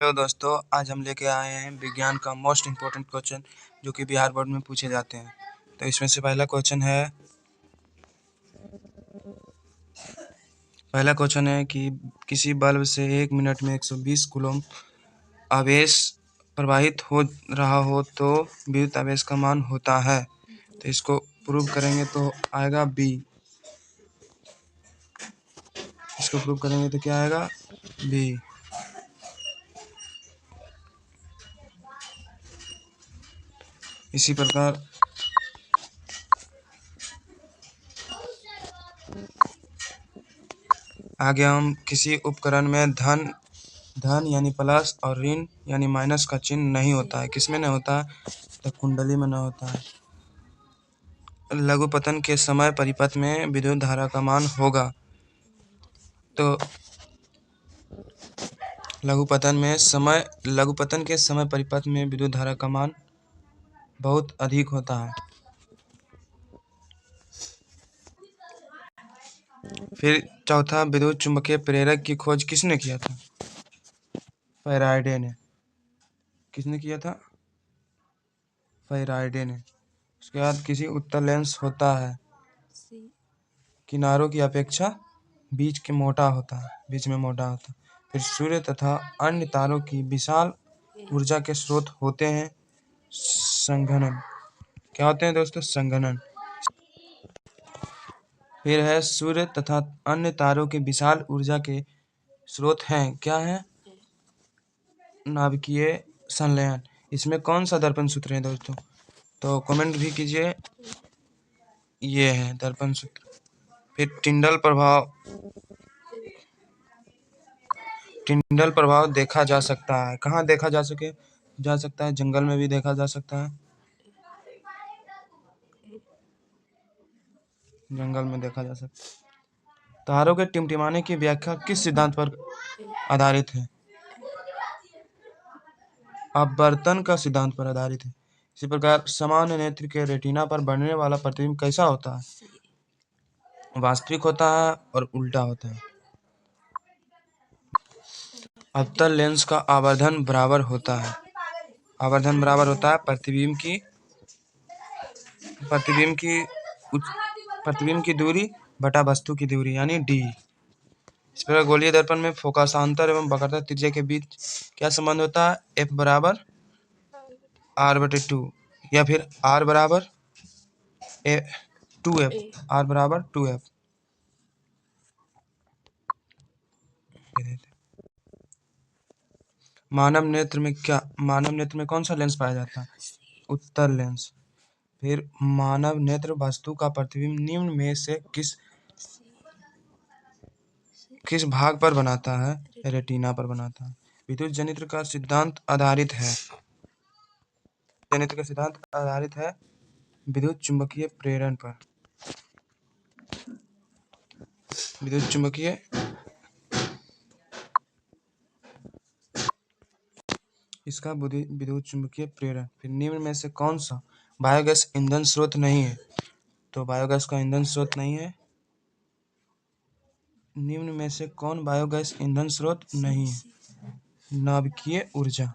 Hello दोस्तों, आज हम लेके आए हैं विज्ञान का मोस्ट इम्पोर्टेंट क्वेश्चन जो कि बिहार बोर्ड में पूछे जाते हैं। तो इसमें से पहला क्वेश्चन है कि किसी बल्ब से 1 मिनट में 120 कूलम्ब आवेश प्रवाहित हो रहा हो तो विद्युत आवेश का मान होता है। तो इसको प्रूव करेंगे तो आएगा बी। इसको प्रूव करेंगे तो क्या आएगा? बी। इसी प्रकार आगे हम किसी उपकरण में धन यानी प्लस और ऋण यानी माइनस का चिन्ह नहीं होता है। किसमें नहीं होता है? तो कुंडली में नहीं होता है। लघुपतन के समय परिपथ में विद्युत धारा का मान होगा। तो लघुपतन के समय परिपथ में विद्युत धारा का मान बहुत अधिक होता है। फिर चौथा, विद्युत चुम्बकीय प्रेरक की खोज किसने किया था? फैराडे ने। किसने किया था? फैराडे ने। उसके बाद किसी उत्तल लेंस होता है किनारों की अपेक्षा बीच में मोटा होता है। फिर सूर्य तथा अन्य तारों की विशाल ऊर्जा के स्रोत होते हैं संघनन। क्या होते हैं दोस्तों? संघनन। फिर है सूर्य तथा अन्य तारों के विशाल ऊर्जा के स्रोत हैं क्या है? नाभिकीय संलयन। इसमें कौन सा दर्पण सूत्र है दोस्तों? तो कमेंट भी कीजिए। ये है दर्पण सूत्र। फिर टिंडल प्रभाव देखा जा सकता है। कहाँ देखा जा सकता है? जंगल में भी देखा जा सकता है। जंगल में देखा जा सकता है। तारों के टिमटिमाने की व्याख्या किस सिद्धांत पर आधारित है? अपवर्तन का सिद्धांत पर आधारित है। इसी प्रकार सामान्य नेत्र के रेटिना पर बनने वाला प्रतिबिंब कैसा होता है? वास्तविक होता है और उल्टा होता है। अवतल लेंस का आवर्धन बराबर होता है प्रतिबिंब की दूरी बटा वस्तु की दूरी यानी डी। इस प्रकार गोलीय दर्पण में फोकसांतर एवं वक्रता त्रिज्या के बीच क्या संबंध होता है? एफ बराबर r/2 या फिर r बराबर 2f। मानव नेत्र में कौन सा लेंस पाया जाता है? उत्तल लेंस। फिर मानव नेत्र वस्तु का प्रतिबिंब निम्न में से किस भाग पर बनाता है? रेटिना पर बनाता है। विद्युत जनित्र का सिद्धांत आधारित है विद्युत चुम्बकीय प्रेरण पर। विद्युत चुम्बकीय प्रेरण। फिर निम्न में से कौन सा बायोगैस ईंधन स्रोत नहीं है? तो बायोगैस का ईंधन स्रोत नहीं है। निम्न में से कौन बायोगैस ईंधन स्रोत नहीं है? नाभिकीय ऊर्जा।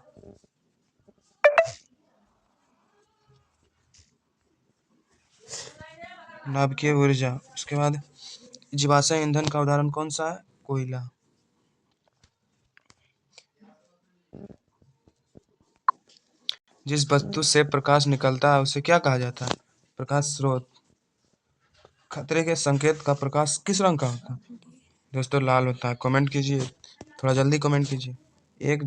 उसके बाद जीवाश्म ईंधन का उदाहरण कौन सा है? कोयला। जिस वस्तु से प्रकाश निकलता है उसे क्या कहा जाता है? प्रकाश स्रोत। खतरे के संकेत का प्रकाश किस रंग का होता है? दोस्तों लाल होता है। कमेंट कीजिए, थोड़ा जल्दी कमेंट कीजिए। एक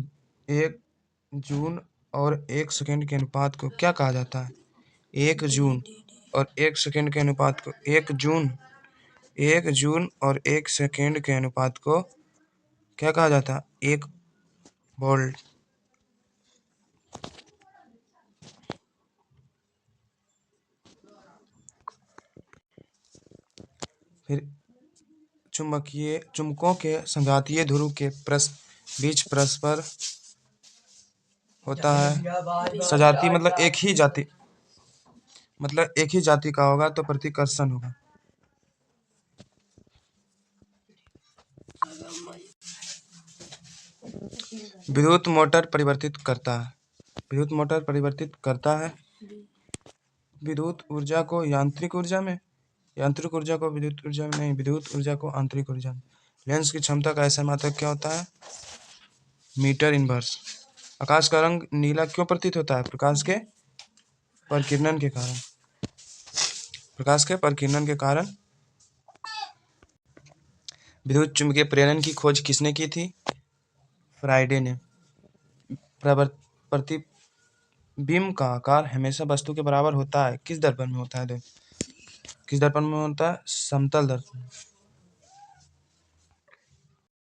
जून और 1 सेकंड के अनुपात को क्या कहा जाता है? 1 जून और 1 सेकंड के अनुपात को 1 जून और 1 सेकंड के अनुपात को क्या कहा जाता है? 1 वोल्ट। फिर चुंबकों के संघातीय ध्रुव के बीच परस्पर होता है सजाती मतलब एक ही जाति का होगा तो प्रतिकर्षण होगा। विद्युत मोटर परिवर्तित करता है। विद्युत मोटर परिवर्तित करता है विद्युत ऊर्जा को यांत्रिक ऊर्जा में, यांत्रिक ऊर्जा को विद्युत ऊर्जा में नहीं, विद्युत ऊर्जा को आंतरिक ऊर्जा में। लेंस की क्षमता का ऐसा मात्रक क्या होता है? Metre inverse. आकाश का रंग नीला क्यों प्रतीत होता है? प्रकाश के परिकिरणन के कारण। प्रकाश के परिकिरणन के कारण। विद्युत चुम्बकीय प्रेरण की खोज किसने की थी? फ्राइडे ने। प्रतिबिंब का आकार हमेशा वस्तु के बराबर होता है, किस दर्पण में होता है? किस दर्पण में होता है? समतल दर्पण।